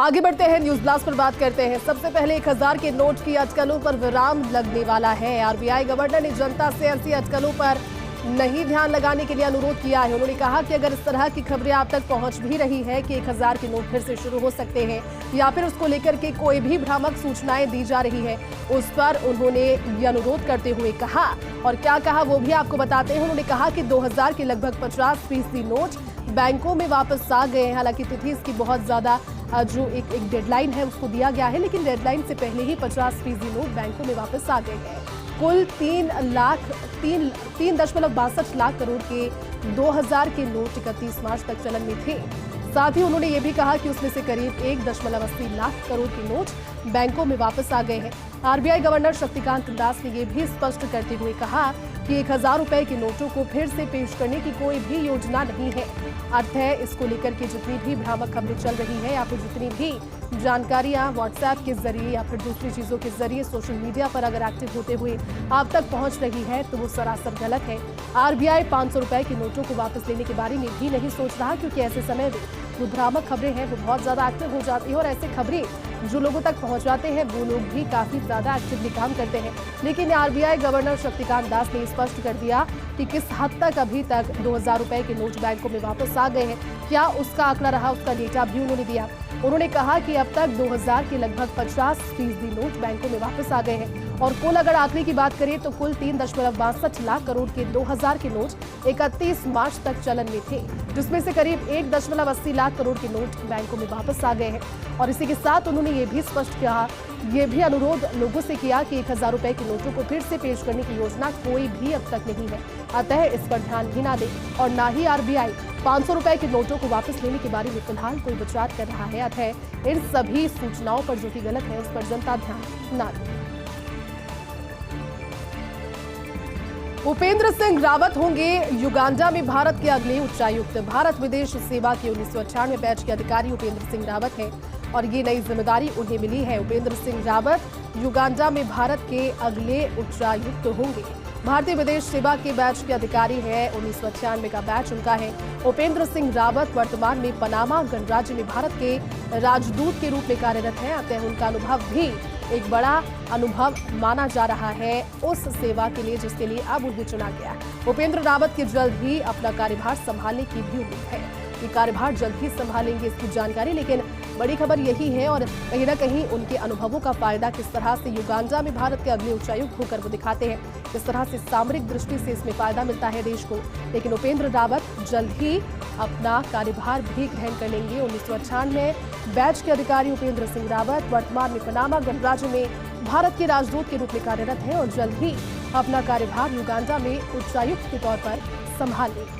आगे बढ़ते हैं, न्यूज ब्लास्ट पर बात करते हैं। सबसे पहले 1000 के नोट की अटकलों पर विराम लगने वाला है। आरबीआई गवर्नर ने जनता से ऐसी अटकलों पर नहीं ध्यान लगाने के लिए अनुरोध किया है। उन्होंने कहा कि अगर इस तरह की खबरें आप तक पहुंच भी रही है कि 1000 के नोट फिर से शुरू हो सकते हैं या फिर उसको लेकर के कोई भी भ्रामक सूचनाएं दी जा रही है, उस पर उन्होंने ये अनुरोध करते हुए कहा। और क्या कहा वो भी आपको बताते हैं। उन्होंने कहा कि 2000 के लगभग 50% नोट बैंकों में वापस आ गए हैं। हालांकि तिथि इसकी बहुत ज्यादा जो एक डेडलाइन है उसको दिया गया है, लेकिन डेडलाइन से पहले ही 50% नोट बैंकों में वापस आ गए हैं। कुल 3.62 लाख करोड़ के 2000 के नोट 31 मार्च तक चलन में थे। साथ ही उन्होंने ये भी कहा कि उसमें से करीब 1.80 लाख करोड़ के नोट बैंकों में वापस आ गए हैं। आरबीआई गवर्नर शक्तिकांत दास ने ये भी स्पष्ट करते हुए कहा कि 1000 रुपए के नोटों को फिर से पेश करने की कोई भी योजना नहीं है। अर्थ है, इसको लेकर के जितनी भी भ्रामक खबरें चल रही है या फिर जितनी भी जानकारियां व्हाट्सएप के जरिए या फिर दूसरी चीजों के जरिए सोशल मीडिया पर अगर एक्टिव होते हुए आप तक पहुंच रही है तो वो सरासर गलत है। आरबीआई 500 रुपए के नोटों को वापस लेने के बारे में भी नहीं सोच रहा, क्योंकि ऐसे समय में जो भ्रामक खबरें हैं वो बहुत ज्यादा एक्टिव हो जाती है और ऐसे खबरें जो लोगों तक पहुंचाते हैं वो लोग भी काफी ज्यादा एक्टिवली काम करते हैं। लेकिन आरबीआई गवर्नर शक्तिकांत दास ने स्पष्ट कर दिया कि किस हद तक अभी तक 2000 रुपए के नोट बैंकों में वापस आ गए हैं, क्या उसका आंकड़ा रहा, उसका डेटा भी उन्होंने दिया। उन्होंने कहा कि अब तक 2000 के लगभग 50% नोट बैंकों में वापस आ गए हैं और कुल अगर आंकड़े की बात करें तो कुल 3.62 लाख करोड़ के 2000 के नोट 31 मार्च तक चलन में थे, जिसमें से करीब 1.80 लाख करोड़ के नोट बैंकों में वापस आ गए हैं। और इसी के साथ उन्होंने ये भी स्पष्ट कहा, ये भी अनुरोध लोगों से किया कि 1000 रुपए के नोटों को फिर से पेश करने की योजना कोई भी अब तक नहीं है, अतः इस पर ध्यान भी ना दे और ना ही आरबीआई 500 रुपए के नोटों को वापस लेने के बारे में फिलहाल कोई विचार कर रहा है। अतः इन सभी सूचनाओं पर जो कि गलत है उस पर जनता ध्यान ना दे। उपेंद्र सिंह रावत होंगे युगांडा में भारत के अगले उच्चायुक्त। भारत विदेश सेवा के 1998 बैच के अधिकारी उपेंद्र सिंह रावत हैं और ये नई जिम्मेदारी उन्हें मिली है। उपेंद्र सिंह रावत युगांडा में भारत के अगले उच्चायुक्त होंगे। भारतीय विदेश सेवा के बैच के अधिकारी हैं, 1998 का बैच उनका है। उपेंद्र सिंह रावत वर्तमान में पनामा गणराज्य में भारत के राजदूत के रूप में कार्यरत हैं। अतः उनका अनुभव भी एक बड़ा अनुभव माना जा रहा है उस सेवा के लिए जिसके लिए अब उन्हें चुना गया। उपेंद्र रावत के जल्द ही अपना कार्यभार संभालने की भी उम्मीद है। ये कार्यभार जल्द ही संभालेंगे इसकी जानकारी, लेकिन बड़ी खबर यही है और कहीं ना कहीं उनके अनुभवों का फायदा किस तरह से युगांडा में भारत के अगले उच्चायुक्त होकर वो दिखाते हैं, किस तरह से सामरिक दृष्टि से इसमें फायदा मिलता है देश को। लेकिन उपेंद्र रावत जल्द ही अपना कार्यभार भी ग्रहण कर लेंगे। 1998 बैच के अधिकारी उपेंद्र सिंह रावत वर्तमान में पनामा गणराज्य में भारत के राजदूत के रूप में कार्यरत हैं और जल्द ही अपना कार्यभार युगांडा में उच्चायुक्त के तौर पर संभाल लेंगे।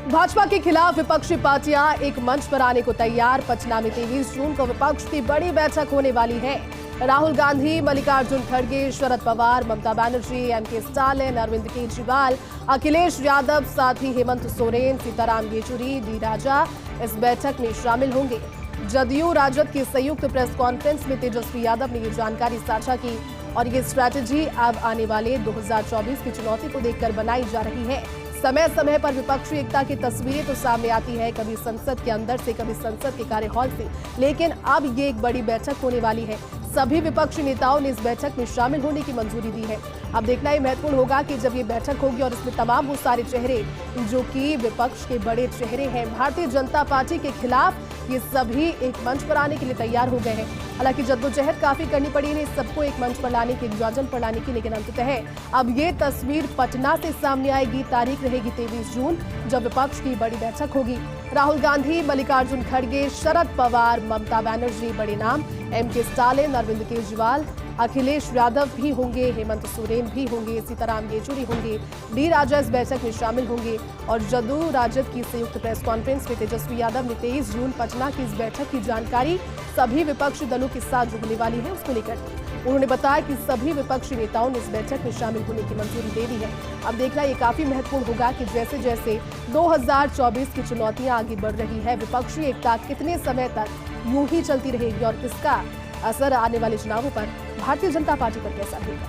भाजपा के खिलाफ विपक्षी पार्टियां एक मंच पर आने को तैयार। पटना में 23 जून को विपक्ष की बड़ी बैठक होने वाली है। राहुल गांधी, मल्लिकार्जुन खड़गे, शरद पवार, ममता बनर्जी, एमके स्टालिन, अरविंद केजरीवाल, अखिलेश यादव, साथ ही हेमंत सोरेन, सीताराम येचुरी, डी राजा इस बैठक में शामिल होंगे। जदयू राजद की संयुक्त प्रेस कॉन्फ्रेंस में तेजस्वी यादव ने ये जानकारी साझा की और ये स्ट्रैटेजी अब आने वाले 2024 की चुनौती को देखकर बनाई जा रही है। समय समय पर विपक्षी एकता की तस्वीरें तो सामने आती है, कभी संसद के अंदर से, कभी संसद के कार्य हॉल से, लेकिन अब ये एक बड़ी बैठक होने वाली है। सभी विपक्षी नेताओं ने इस बैठक में शामिल होने की मंजूरी दी है। अब देखना ये महत्वपूर्ण होगा कि जब ये बैठक होगी और इसमें तमाम वो सारे चेहरे जो कि विपक्ष के बड़े चेहरे हैं भारतीय जनता पार्टी के खिलाफ, ये सभी एक मंच पर आने के लिए तैयार हो गए हैं। हालांकि जद्दोजहद काफी करनी पड़ी इन्हें सबको एक मंच पर लाने की, एक विभाजन पर लाने की, लेकिन अंततः अब ये तस्वीर पटना से सामने आएगी। तारीख रहेगी 23 जून जब विपक्ष की बड़ी बैठक होगी। राहुल गांधी, मल्लिकार्जुन खड़गे, शरद पवार, ममता बनर्जी बड़े नाम, एमके स्टालिन, अरविंद केजरीवाल, अखिलेश यादव भी होंगे, हेमंत सोरेन भी होंगे, सीताराम येचुरी होंगे, डी राजा इस बैठक में शामिल होंगे। और जदयू राजद की संयुक्त प्रेस कॉन्फ्रेंस में तेजस्वी यादव ने 23 जून पटना की इस बैठक की जानकारी सभी विपक्षी दलों के साथ जो होने वाली है उसको लेकर उन्होंने बताया कि सभी विपक्षी नेताओं ने इस बैठक में शामिल होने की मंजूरी दे दी है। अब देखना ये काफी महत्वपूर्ण होगा कि जैसे जैसे 2024 की चुनौतियां आगे बढ़ रही है, विपक्षी एकता कितने समय तक यूं ही चलती रहेगी और किसका असर आने वाले चुनावों पर भारतीय जनता पार्टी पर कैसा रहेगा।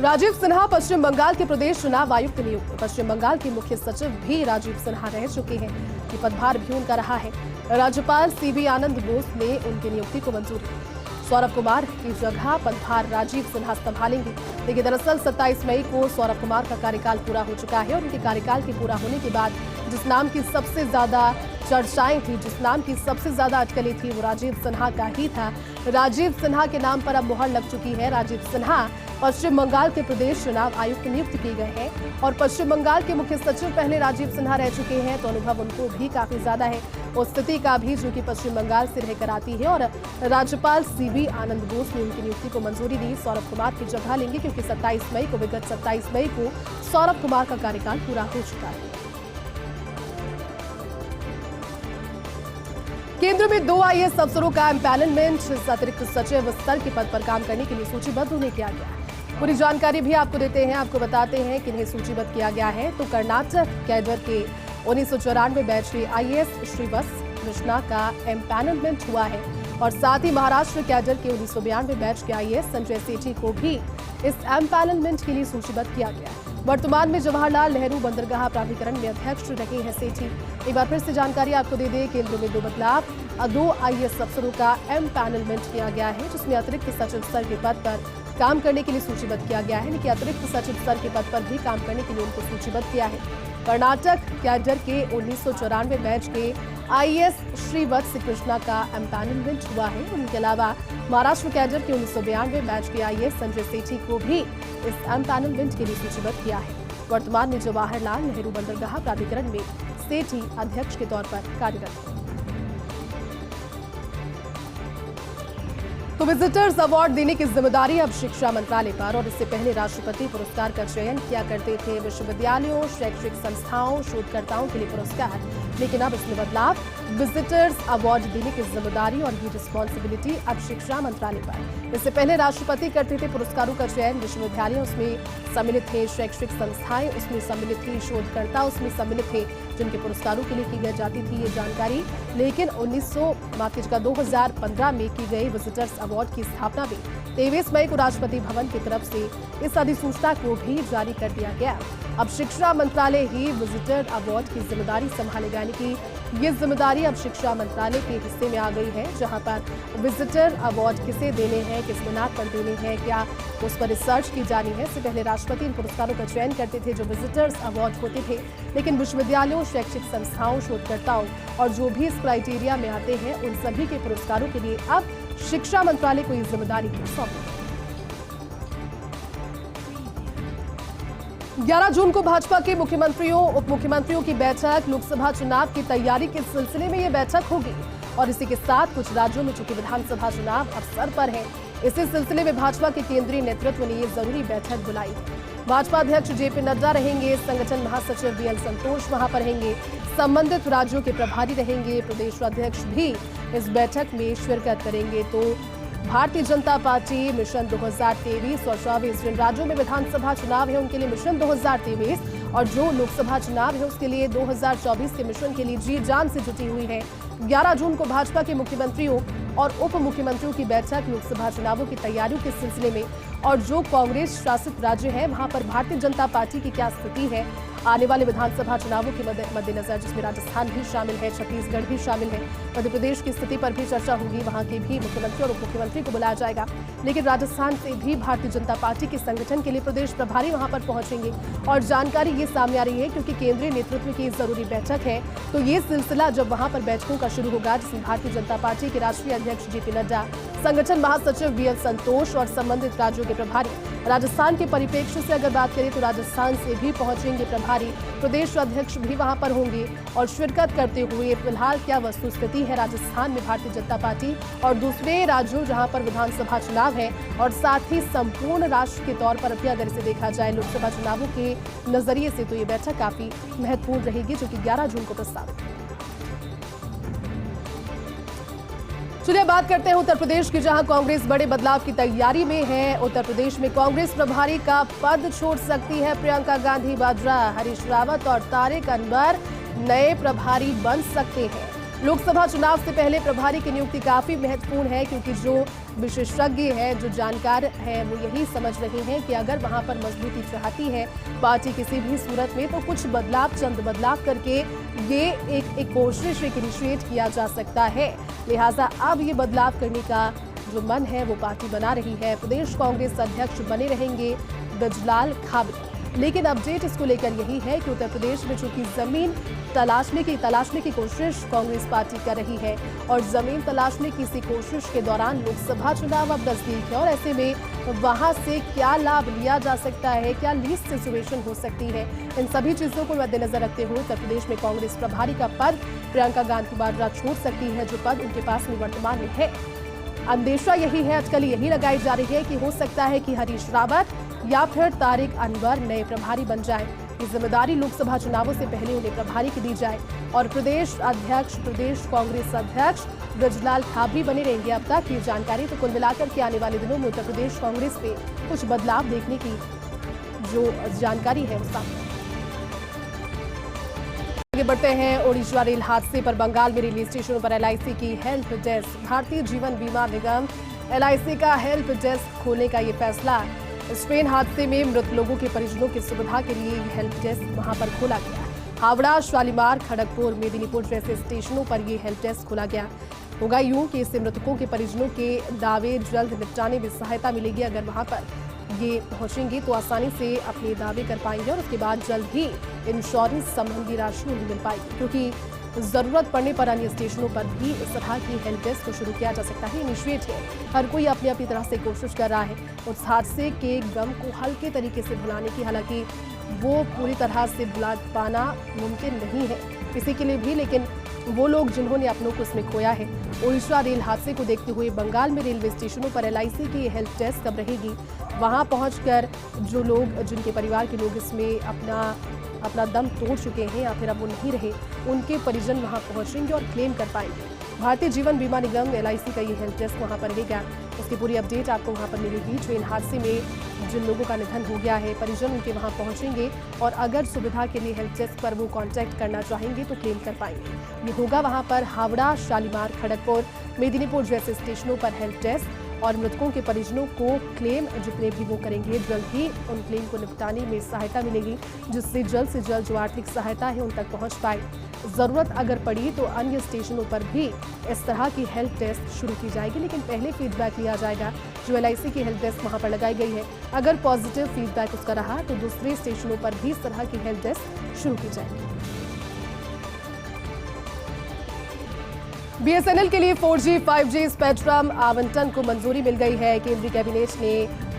राजीव सिन्हा पश्चिम बंगाल के प्रदेश चुनाव आयुक्त नियुक्त। पश्चिम बंगाल के मुख्य सचिव भी राजीव सिन्हा रह चुके हैं। ये पदभार भी उनका रहा है। राज्यपाल सीबी आनंद बोस ने उनकी नियुक्ति को मंजूरी दी। सौरभ कुमार की जगह पदभार राजीव सिन्हा संभालेंगे। देखिए, दरअसल 27 मई को सौरभ कुमार का कार्यकाल पूरा हो चुका है और उनके कार्यकाल के पूरा होने के बाद जिस नाम की सबसे ज्यादा चर्चाएं थी, जिस नाम की सबसे ज्यादा अटकलें थी, वो राजीव सिन्हा का ही था। राजीव सिन्हा के नाम पर अब मुहर लग चुकी है। राजीव सिन्हा पश्चिम बंगाल के प्रदेश चुनाव आयुक्त नियुक्त किए गए हैं और पश्चिम बंगाल के मुख्य सचिव पहले राजीव सिन्हा रह चुके हैं, तो अनुभव उनको भी काफी ज्यादा है उस स्थिति का भी जो कि पश्चिम बंगाल से रहकर आती है। और राज्यपाल सीबी आनंद बोस ने उनकी नियुक्ति को मंजूरी दी। सौरभ कुमार की जगह लेंगे क्योंकि 27 मई को सौरभ कुमार का कार्यकाल पूरा हो चुका है। केंद्र में 2 आईएएस अफसरों का एम्पैनलमेंट। अतिरिक्त सचिव स्तर के पद पर काम करने के लिए सूचीबद्ध उन्हें किया गया है। पूरी जानकारी भी आपको देते हैं, आपको बताते हैं कि इन्हें सूचीबद्ध किया गया है। तो कर्नाटक कैडर के 1994 बैच के आईएएस श्रीवत्स कृष्णा का एम्पैनलमेंट हुआ है और साथ ही महाराष्ट्र कैडर के 1992 बैच के आईएएस संजय सेठी को भी इस एम्पैनलमेंट के लिए सूचीबद्ध किया गया है। वर्तमान में जवाहरलाल नेहरू बंदरगाह प्राधिकरण में अध्यक्ष रहे हैं सेठी। एक बार फिर से जानकारी आपको दे दें, केंद्र में 2 बदलाव। 2 आईएएस अफसरों का एम्पैनलमेंट किया गया है, जिसमें अतिरिक्त सचिव स्तर के पद पर काम करने के लिए सूचीबद्ध किया गया है। लेकिन अतिरिक्त सचिव स्तर के पद पर भी काम करने के लिए उनको सूचीबद्ध किया है। कर्नाटक कैडर के 1994 बैच के आईएएस श्रीवत्स कृष्णा का एम्पैनलमेंट हुआ है। उनके अलावा महाराष्ट्र कैडर के 1992 बैच के आईएएस संजय सेठी को भी इस एम्पैनलमेंट के लिए सूचीबद्ध किया है। वर्तमान में जवाहरलाल नेहरू बंदरगाह प्राधिकरण में सेठी अध्यक्ष के तौर पर कार्यरत है। तो विजिटर्स अवार्ड देने की जिम्मेदारी अब शिक्षा मंत्रालय पर, और इससे पहले राष्ट्रपति पुरस्कार का चयन किया करते थे विश्वविद्यालयों, शैक्षिक संस्थाओं, शोधकर्ताओं के लिए पुरस्कार। लेकिन अब इसमें बदलाव, विजिटर्स अवार्ड देने की जिम्मेदारी और ये रिस्पॉन्सिबिलिटी अब शिक्षा मंत्रालय पर। इससे पहले राष्ट्रपति करते थे पुरस्कारों का चयन, विश्वविद्यालय उसमें सम्मिलित थे, शैक्षिक संस्थाएं उसमें सम्मिलित थी, शोधकर्ता उसमें सम्मिलित थे जिनके पुरस्कारों के लिए की जाती थी ये जानकारी। लेकिन 2015 में की गई विजिटर्स अवार्ड की स्थापना में 23 मई को राष्ट्रपति भवन की तरफ से इस अधिसूचना को भी जारी कर दिया गया। अब शिक्षा मंत्रालय ही विजिटर अवार्ड की जिम्मेदारी संभालेगा, यानी कि ये जिम्मेदारी अब शिक्षा मंत्रालय के हिस्से में आ गई है, जहां पर विजिटर अवार्ड किसे देने हैं, किस बुनियाद पर देने हैं, क्या उस पर रिसर्च की जानी है। इससे पहले राष्ट्रपति इन पुरस्कारों का चयन करते थे जो विजिटर्स अवार्ड होते थे, लेकिन विश्वविद्यालयों, शैक्षिक संस्थाओं, शोधकर्ताओं और जो भी इस क्राइटेरिया में आते हैं उन सभी के पुरस्कारों के लिए अब शिक्षा मंत्रालय को ये जिम्मेदारी सौंपी। 11 जून को भाजपा के मुख्यमंत्रियों, उप मुख्यमंत्रियों की बैठक, लोकसभा चुनाव की तैयारी के सिलसिले में यह बैठक होगी। और इसी के साथ कुछ राज्यों में चूंकि विधानसभा चुनाव अवसर पर है, इसी सिलसिले में भाजपा के केंद्रीय नेतृत्व ने यह जरूरी बैठक बुलाई है। भाजपा अध्यक्ष जेपी नड्डा रहेंगे, संगठन महासचिव बीएल संतोष वहां पर रहेंगे, संबंधित राज्यों के प्रभारी रहेंगे, प्रदेश अध्यक्ष भी इस बैठक में शिरकत करेंगे। तो भारतीय जनता पार्टी मिशन 2023 और 24 जिन राज्यों में विधानसभा चुनाव है उनके लिए मिशन 2023 और जो लोकसभा चुनाव है उसके लिए 2024 के मिशन के लिए जी जान से जुटी हुई है। 11 जून को भाजपा के मुख्यमंत्रियों और उप मुख्यमंत्रियों की बैठक लोकसभा चुनावों की तैयारियों के सिलसिले में, और जो कांग्रेस शासित राज्य है वहां पर भारतीय जनता पार्टी की क्या स्थिति है आने वाले विधानसभा चुनावों के मद्देनजर, जिसमें राजस्थान भी शामिल है, छत्तीसगढ़ भी शामिल है, मध्य प्रदेश की स्थिति पर भी चर्चा होगी। वहां के भी मुख्यमंत्री और उप मुख्यमंत्री को बुलाया जाएगा। लेकिन राजस्थान से भी भारतीय जनता पार्टी के संगठन के लिए प्रदेश प्रभारी वहां पर पहुंचेंगे और जानकारी ये सामने आ रही है क्योंकि केंद्रीय नेतृत्व की जरूरी बैठक है। तो ये सिलसिला जब वहां पर बैठकों का शुरू होगा, जिसमें भारतीय जनता पार्टी के राष्ट्रीय अध्यक्ष जेपी नड्डा, संगठन महासचिव बीएल संतोष और संबंधित राज्यों के प्रभारी, राजस्थान के परिप्रेक्ष्य से अगर बात करें तो राजस्थान से भी पहुंचेंगे प्रभारी, प्रदेश अध्यक्ष भी वहां पर होंगे और शिरकत करते हुए फिलहाल क्या वस्तुस्थिति है राजस्थान में भारतीय जनता पार्टी और दूसरे राज्यों जहां पर विधानसभा चुनाव है, और साथ ही संपूर्ण राष्ट्र के तौर पर भी अगर इसे देखा जाए लोकसभा चुनावों के नजरिए से, तो ये बैठक काफी महत्वपूर्ण रहेगी जो कि 11 जून को प्रस्तावित है। चलिए बात करते हैं उत्तर प्रदेश की, जहां कांग्रेस बड़े बदलाव की तैयारी में है। उत्तर प्रदेश में कांग्रेस प्रभारी का पद छोड़ सकती है प्रियंका गांधी वाड्रा। हरीश रावत और तारिक अनवर नए प्रभारी बन सकते हैं। लोकसभा चुनाव से पहले प्रभारी की नियुक्ति काफी महत्वपूर्ण है, क्योंकि जो विशेषज्ञ है, जो जानकार है, वो यही समझ रहे हैं कि अगर वहां पर मजबूती चाहती है पार्टी किसी भी सूरत में, तो कुछ बदलाव, चंद बदलाव करके ये एक कोशिश इनिशिएट किया जा सकता है। लिहाजा अब ये बदलाव करने का जो मन है वो पार्टी बना रही है। प्रदेश कांग्रेस अध्यक्ष बने रहेंगे ब्रजलाल खाबरी। लेकिन अपडेट इसको लेकर यही है कि उत्तर प्रदेश में चूंकि जमीन तलाशने की कोशिश कांग्रेस पार्टी कर रही है, और जमीन तलाशने की इसी कोशिश के दौरान लोकसभा चुनाव अब नजदीक है, और ऐसे में वहां से क्या लाभ लिया जा सकता है, क्या लीस्ट सिचुएशन हो सकती है, इन सभी चीजों को मद्देनजर रखते हुए उत्तर प्रदेश में कांग्रेस प्रभारी का पद प्रियंका गांधी वाड्रा छोड़ सकती है, जो पद उनके पास में वर्तमान में है। अंदेशा यही है, अटकल यही लगाई जा रही है कि हो सकता है कि हरीश रावत या फिर तारिक अनवर नए प्रभारी बन जाए। ये जिम्मेदारी लोकसभा चुनावों से पहले उन्हें प्रभारी की दी जाए, और प्रदेश कांग्रेस अध्यक्ष ब्रजलाल खाबरी बने रहेंगे अब तक। ये जानकारी तो कुल मिलाकर के आने वाले दिनों में उत्तर प्रदेश कांग्रेस में कुछ बदलाव देखने की जो जानकारी है वो सामने। आगे बढ़ते हैं। ओडिशा रेल हादसे पर बंगाल में रेलवे स्टेशनों पर एलआईसी की हेल्प डेस्क। भारतीय जीवन बीमा निगम एलआईसी का हेल्प डेस्क खोलने का ये फैसला। इस ट्रेन हादसे में मृत लोगों के परिजनों की सुविधा के लिए ये हेल्प डेस्क वहां पर खोला गया। हावड़ा, शालीमार, खड़गपुर, मेदिनीपुर जैसे स्टेशनों पर ये हेल्प डेस्क खोला गया। होगा यूं कि इससे मृतकों के परिजनों के दावे जल्द निपटाने में सहायता मिलेगी। अगर वहां पर ये पहुंचेंगे तो आसानी से अपने दावे कर पाएंगे, और उसके बाद जल्द ही इंश्योरेंस संबंधी राशि उन्हें मिल पाएगी, क्योंकि जरूरत पड़ने पर अन्य स्टेशनों पर भी इस तरह की हेल्प डेस्क को शुरू किया जा सकता है। इनिशिएट है, हर कोई अपनी अपनी तरह से कोशिश कर रहा है उस हादसे के गम को हल्के तरीके से भुलाने की। हालांकि वो पूरी तरह से भुला पाना मुमकिन नहीं है किसी के लिए भी, लेकिन वो लोग जिन्होंने अपनों को इसमें खोया है। ओडिशा रेल हादसे को देखते हुए बंगाल में रेलवे स्टेशनों पर एलआईसी की हेल्प डेस्क कब रहेगी। वहां पहुंचकर जो लोग, जिनके परिवार के लोग इसमें अपना दम तोड़ चुके हैं या फिर अब वो नहीं रहे, उनके परिजन वहां पहुंचेंगे और क्लेम कर पाएंगे। भारतीय जीवन बीमा निगम एलआईसी का ये हेल्प डेस्क वहां पर रहेगा। उसकी पूरी अपडेट आपको वहां पर मिलेगी। ट्रेन हादसे में जिन लोगों का निधन हो गया है, परिजन उनके वहां पहुंचेंगे, और अगर सुविधा के लिए हेल्प डेस्क पर वो कांटेक्ट करना चाहेंगे तो क्लेम कर पाएंगे। ये होगा वहां पर हावड़ा, शालीमार, खड़गपुर, मेदिनीपुर जैसे स्टेशनों पर हेल्प डेस्क, और मृतकों के परिजनों को क्लेम जितने भी वो करेंगे, जल्द ही उन क्लेम को निपटाने में सहायता मिलेगी, जिससे जल्द से जल्द जो आर्थिक सहायता है उन तक पहुंच पाए। जरूरत अगर पड़ी तो अन्य स्टेशनों पर भी इस तरह की हेल्प डेस्क शुरू की जाएगी, लेकिन पहले फीडबैक लिया जाएगा। जो एलआईसी की हेल्प डेस्क वहां पर लगाई गई है, अगर पॉजिटिव फीडबैक उसका रहा तो दूसरे स्टेशनों पर भी इस तरह की हेल्प डेस्क शुरू की जाएगी। बीएसएनएल के लिए 4G, 5G स्पेक्ट्रम आवंटन को मंजूरी मिल गई है। केंद्रीय कैबिनेट ने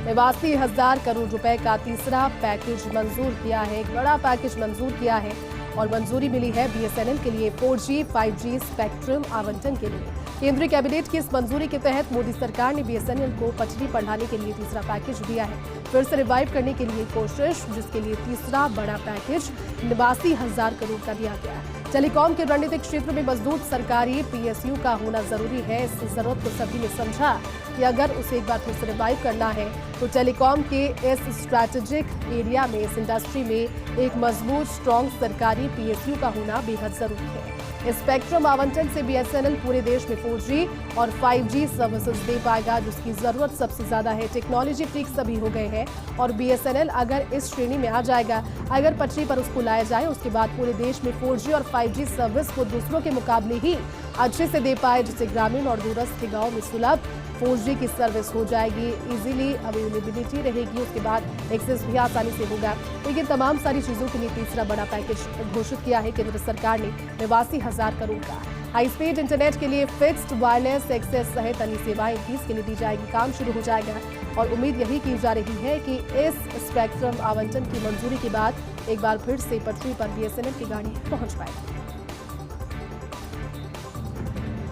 82,000 करोड़ रुपए का तीसरा पैकेज मंजूर किया है। एक बड़ा पैकेज मंजूर किया है, और मंजूरी मिली है बीएसएनएल के लिए 4G, 5G स्पेक्ट्रम आवंटन के लिए। केंद्रीय कैबिनेट की इस मंजूरी के तहत मोदी सरकार ने बीएसएनएल को पटरी बढ़ाने के लिए तीसरा पैकेज दिया है। फिर से रिवाइव करने के लिए कोशिश, जिसके लिए तीसरा बड़ा पैकेज 82,000 करोड़ का दिया गया है। टेलीकॉम के रणनीतिक क्षेत्र में मजबूत सरकारी पीएसयू का होना जरूरी है। इस जरूरत को सभी ने समझा कि अगर उसे एक बार फिर से रिवाइव करना है तो टेलीकॉम के इस स्ट्रैटेजिक एरिया में, इस इंडस्ट्री में एक मजबूत स्ट्रॉन्ग सरकारी पीएसयू का होना बेहद जरूरी है। स्पेक्ट्रम आवंटन से बीएसएनएल पूरे देश में 4G और 5G सर्विसेज दे पाएगा, जिसकी जरूरत सबसे ज्यादा है। टेक्नोलॉजी फ्रीक सभी हो गए हैं, और बीएसएनएल अगर इस श्रेणी में आ जाएगा, अगर पटरी पर उसको लाया जाए, उसके बाद पूरे देश में 4G और 5G सर्विस को दूसरों के मुकाबले ही अच्छे से दे पाए, जिससे ग्रामीण और दूरस्थ के गाँव में सुलभ 4G की सर्विस हो जाएगी, इजीली अवेलेबिलिटी रहेगी, उसके बाद एक्सेस भी आसानी से होगा। लेकिन तमाम सारी चीजों के लिए तीसरा बड़ा पैकेज घोषित किया है केंद्र सरकार ने 82,000 करोड़ का। हाई स्पीड इंटरनेट के लिए फिक्स्ड वायरलेस एक्सेस सहित अन्य सेवाएं भी इसके लिए दी जाएगी। काम शुरू हो जाएगा, और उम्मीद यही की जा रही है कि इस स्पेक्ट्रम आवंटन की मंजूरी के बाद एक बार फिर से पटरी पर बीएसएनएल की गाड़ी पहुंच पाएगी।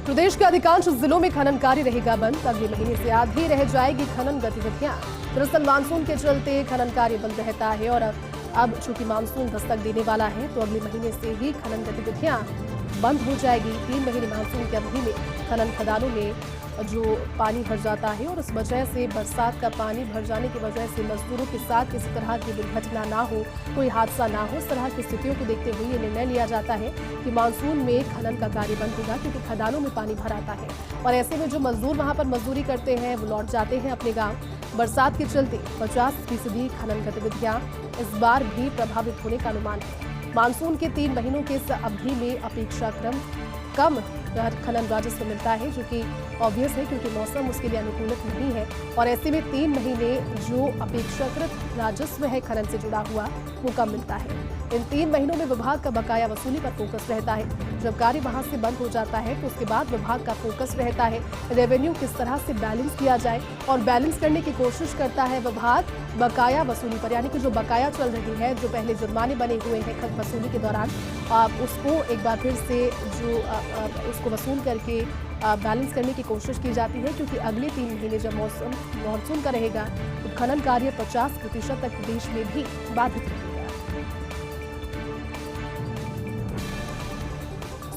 प्रदेश के अधिकांश जिलों में खनन कार्य रहेगा बंद। अगले महीने से आधी रह जाएगी खनन गतिविधियां। दरअसल मानसून के चलते खनन कार्य बंद रहता है, और अब चूंकि मानसून दस्तक देने वाला है तो अगले महीने से ही खनन गतिविधियां बंद हो जाएगी। 3 महीने मानसून की अवधि में खनन खदानों में जो पानी भर जाता है और उस वजह से बरसात का पानी भर जाने की वजह से मजदूरों के साथ किसी तरह की दुर्घटना ना हो, कोई हादसा ना हो, इस तरह की स्थितियों को देखते हुए ये निर्णय लिया जाता है कि मानसून में खनन का कार्य बंद होगा, क्योंकि खदानों में पानी भर आता है और ऐसे में जो मजदूर वहां पर मजदूरी करते हैं वो लौट जाते हैं अपने गाँव। बरसात के चलते 50% खनन गतिविधियां इस बार भी प्रभावित होने का अनुमान है। मानसून के 3 महीनों के इस अवधि में अपेक्षाक्रम कम खनन राजस्व मिलता है, जो कि ऑब्वियस है क्योंकि मौसम उसके लिए अनुकूलित नहीं है और ऐसे में 3 महीने जो अपेक्षाकृत राजस्व है खनन से जुड़ा हुआ वो कम मिलता है। इन 3 महीनों में विभाग का बकाया वसूली पर फोकस रहता है। जब कार्य वहां से बंद हो जाता है तो उसके बाद विभाग का फोकस रहता है रेवेन्यू किस तरह से बैलेंस किया जाए और बैलेंस करने की कोशिश करता है विभाग बकाया वसूली पर, यानी कि जो बकाया चल रही है, जो पहले जुर्माने बने हुए हैं खत वसूली के दौरान, उसको एक बार फिर से उसको वसूल करके बैलेंस करने की कोशिश की जाती है, क्योंकि अगले 3 महीने जब मानसून का रहेगा तो खनन कार्य 50% तक देश में भी बाधित रहेगा।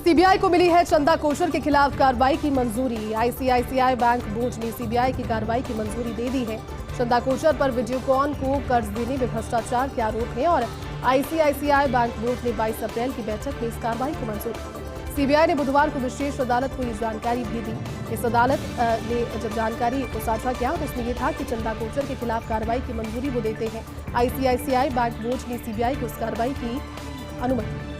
सीबीआई को मिली है चंदा कोचर के खिलाफ कार्रवाई की मंजूरी। आईसीआईसीआई बैंक बोर्ड ने सीबीआई की कार्रवाई की मंजूरी दे दी है। चंदा कोचर पर वीडियोकॉन को कर्ज देने में भ्रष्टाचार के आरोप है और आईसीआईसीआई बैंक बोर्ड ने 22 अप्रैल की बैठक में इस कार्रवाई को मंजूर की। सीबीआई ने बुधवार को विशेष अदालत को ये जानकारी भी दी। इस अदालत ने जब जानकारी को साझा किया तो उसमें यह था कि चंदा कोचर के खिलाफ कार्रवाई की मंजूरी वो देते हैं। आईसीआईसीआई बैंक बोर्ड ने सीबीआई को इस कार्रवाई की अनुमति दी।